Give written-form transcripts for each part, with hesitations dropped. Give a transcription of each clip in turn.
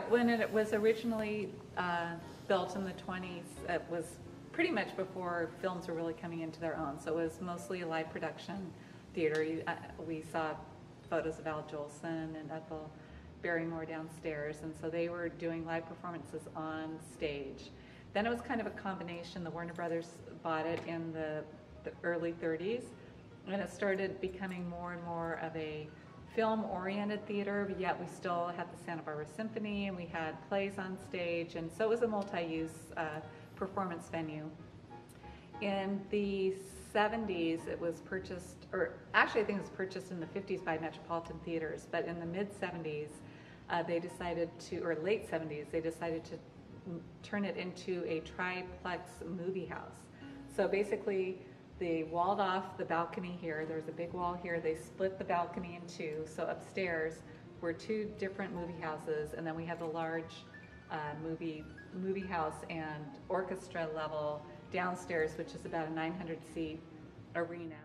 When it was originally built in the 20s, it was pretty much before films were really coming into their own. So it was mostly a live production theater. We saw photos of Al Jolson and Ethel Barrymore downstairs, and so they were doing live performances on stage. Then it was kind of a combination. The Warner Brothers bought it in the early 30s, and it started becoming more and more of a film-oriented theater, but yet we still had the Santa Barbara Symphony, and we had plays on stage, and so it was a multi-use performance venue. In the 70s, it was purchased, or actually I think it was purchased in the 50s by Metropolitan Theaters, but in the mid-70s, they decided to, or late 70s, they decided to turn it into a triplex movie house. So basically, they walled off the balcony here. There's a big wall here. They split the balcony in two. So upstairs were two different movie houses, and then we have the large movie house and orchestra level downstairs, which is about a 900-seat arena.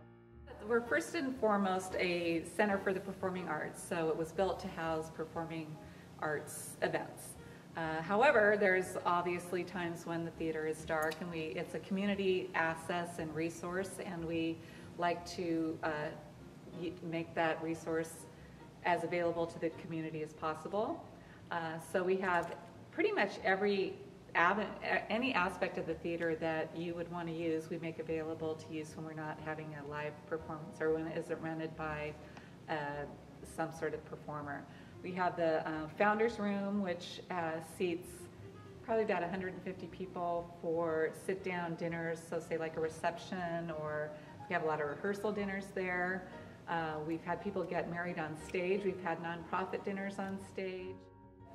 We're first and foremost a center for the performing arts, so it was built to house performing arts events. However, there's obviously times when the theater is dark, and it's a community access and resource, and we like to make that resource as available to the community as possible. So we have pretty much any aspect of the theater that you would want to use, we make available to use when we're not having a live performance or when it isn't rented by some sort of performer. We have the Founders Room, which seats probably about 150 people for sit-down dinners, so say like a reception, or we have a lot of rehearsal dinners there. We've had people get married on stage. We've had nonprofit dinners on stage.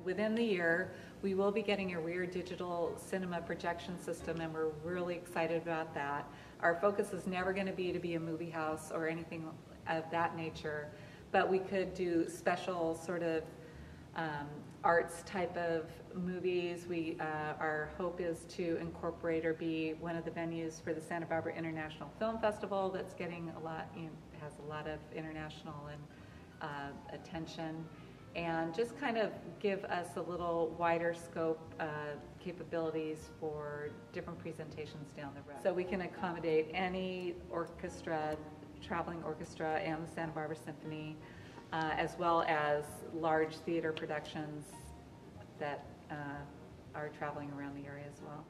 Within the year, we will be getting a rear digital cinema projection system, and we're really excited about that. Our focus is never going to be a movie house or anything of that nature, but we could do special sort of arts type of movies. Our hope is to incorporate or be one of the venues for the Santa Barbara International Film Festival that's getting a lot, has a lot of international and attention, and just kind of give us a little wider scope capabilities for different presentations down the road. So we can accommodate any orchestra, traveling orchestra, and the Santa Barbara Symphony, as well as large theater productions that are traveling around the area as well.